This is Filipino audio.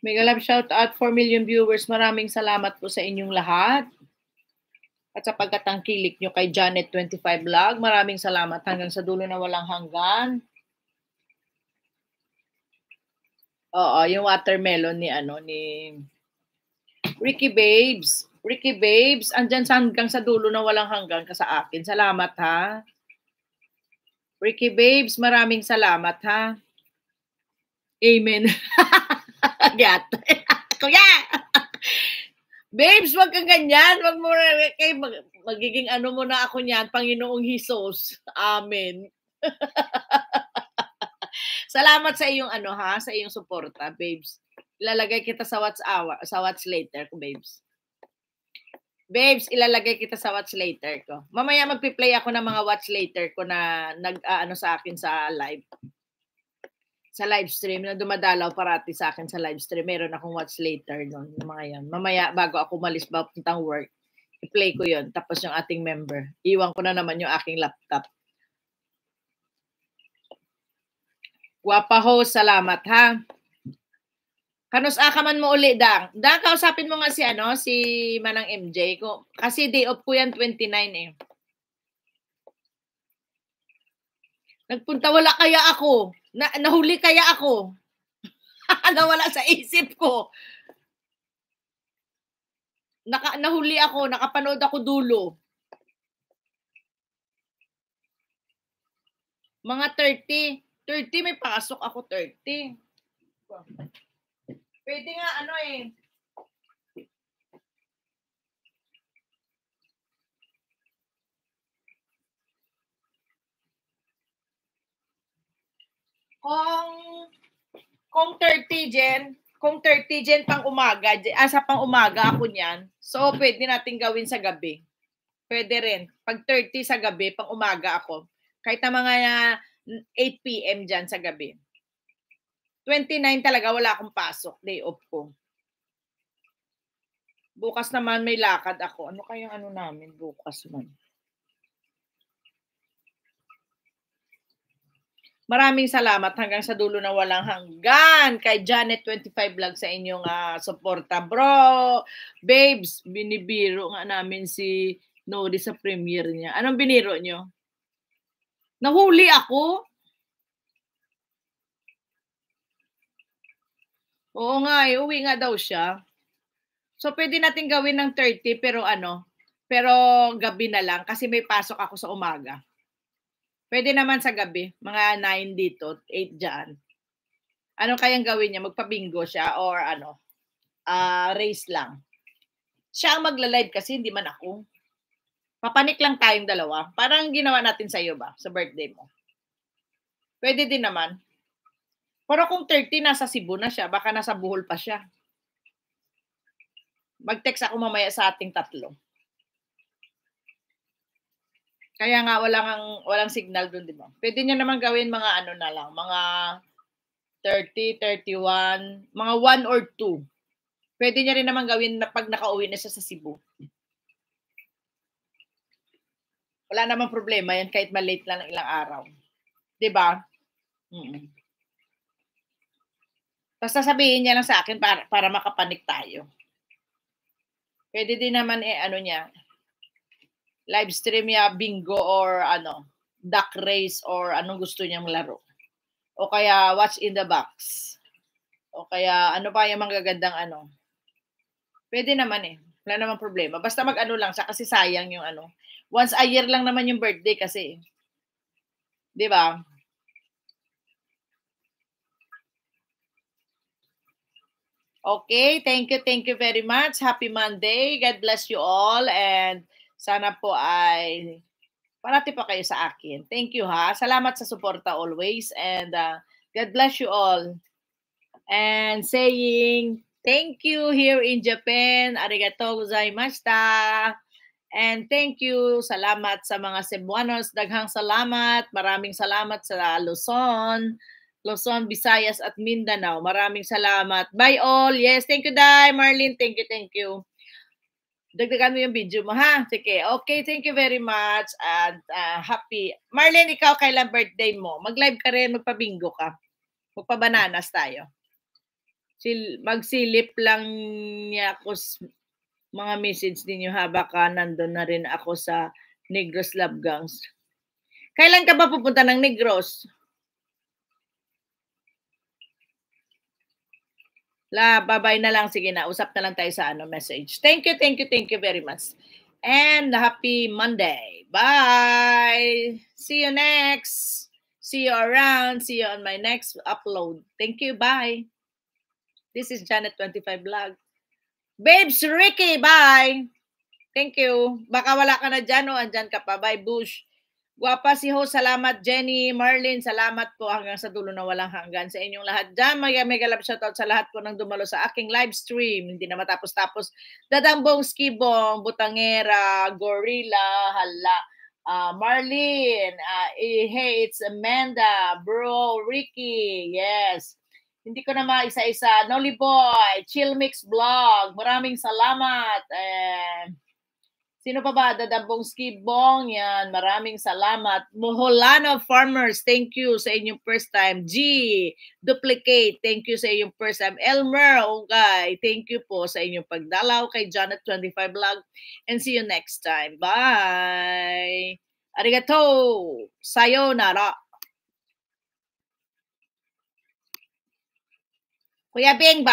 Mega love shout out 4 million viewers. Maraming salamat po sa inyong lahat. At sa pagkatangkilik nyo kay Janet25 Vlog. Maraming salamat hanggang sa dulo na walang hanggan. Oo, yung watermelon ni Ricky Babes. Ricky Babes, andyan hanggang sa dulo na walang hanggan ka sa akin. Salamat ha. Ricky Babes, maraming salamat ha. Amen. Gat. Kuya! Babes, wag kang ganyan. Wag mo magiging ano mo na ako niyan, Panginoong Hesus. Amen. Salamat sa iyong sa iyong suporta, babes. Ilalagay kita sa watch later ko, babes. Babes, ilalagay kita sa watch later ko. Mamaya magpi-play ako ng mga watch later ko na sa akin sa live. Sa live stream na dumadalaw parati sa akin sa live stream. Meron akong watch later noon, mga yan. Mamaya bago ako umalis ba puntang work, i-play ko 'yon. Tapos yung ating member, iwan ko na naman yung aking laptop. Guwapa host, salamat ha. Kanus akaman mo uli, Dang. Dang, kausapin mo nga si si Manang MJ ko. Kasi day off ko yan 29 eh. Nagpunta wala kaya ako. Nahuli kaya ako. Nawala sa isip ko. Nahuli ako, nakapanood ako dulo. Mga 30 may pasok ako 30. Pwede nga kung 30 Jen pang umaga, sa pang umaga ako niyan. So pwede nating gawin sa gabi. Pwede rin. Pag 30 sa gabi, pang umaga ako. Kahit na mga 8 PM dyan sa gabi. 29 talaga wala akong pasok. Day off ko. Bukas naman may lakad ako. Ano kayang namin bukas man? Maraming salamat hanggang sa dulo na walang hanggan kay Janet25 Vlog sa inyong suporta. Bro, babes, binibiro nga namin si Nodi sa premiere niya. Anong biniro nyo? Nahuli ako? Oo nga uwi nga daw siya. So pwede natin gawin ng 30 pero pero gabi na lang kasi may pasok ako sa umaga. Pwede naman sa gabi, mga 9 dito, 8 dyan. Ano kayang gawin niya? Magpa-bingo siya or race lang. Siya ang magla-live kasi hindi man ako. Papanik lang tayong dalawa. Parang ginawa natin sa iyo ba? Sa birthday mo. Pwede din naman. Pero kung 30, nasa Cebu na siya. Baka nasa Bohol pa siya. Mag-text ako mamaya sa ating tatlo. Kaya nga walang signal doon, di ba? Pwede niya naman gawin mga na lang, mga 30, 31, mga 1 or 2. Pwede niya rin naman gawin na pag nakauwi na siya sa Cebu. Wala namang problema yan kahit malate lang ng ilang araw. Di ba? Basta sabihin niya lang sa akin para makapanik tayo. Pwede din naman niya, live stream niya, bingo or duck race or anong gusto niyang laro. O kaya watch in the box. O kaya pa yung magagandang Pwede naman Wala namang problema. Basta lang siya kasi sayang yung Once a year lang naman yung birthday kasi. Di ba? Okay, thank you very much. Happy Monday. God bless you all and sana po ay parati pa kayo sa akin. Thank you ha. Salamat sa suporta always and God bless you all. And saying thank you here in Japan. Arigatou gozaimashita. And thank you. Salamat sa mga Cebuanos. Daghang salamat. Maraming salamat sa Luzon, Visayas at Mindanao. Maraming salamat. Bye all. Yes, thank you, Day. Marlene, thank you. Dagdagan mo yung video mo, ha? Sige. Okay, thank you very much. And happy. Marlene, ikaw kailan birthday mo? Mag-live ka rin, magpa-bingo ka. Magpa-bananas tayo. Magsilip lang niya ako mga message ninyo baka nandun na rin ako sa Negros Love Gangs. Kailan ka ba pupunta ng Negros? Bye-bye na lang. Sige na, usap na lang tayo sa message. Thank you very much. And happy Monday. Bye! See you next. See you around. See you on my next upload. Thank you. Bye. This is Janet25 Vlog. Babes, Ricky, bye! Thank you. Baka wala ka na dyan o andyan ka pa. Bye, Bush. Guwapa si Ho, salamat. Jenny, Marlene, salamat po hanggang sa dulo na walang hanggan sa inyong lahat. Dyan, mega love shoutout sa lahat po ng dumalo sa aking live stream. Hindi na matapos-tapos. Dadambong, Skibong, Butangera, Gorilla, Hala, Marlene, hey, it's Amanda, bro, Ricky, yes. Hindi ko na maisa-isa. Nolly Boy, Chill Mix Vlog, maraming salamat. Sino pa ba? Dadambong Skibong, yan. Maraming salamat. Moholano Farmers, thank you sa inyong first time. G, Duplicate, thank you sa inyong first time. Elmer, okay, thank you po sa inyong pagdalaw kay Janet25 Vlog. And see you next time. Bye! Arigato! Sayonara! Kuya Bing, bye!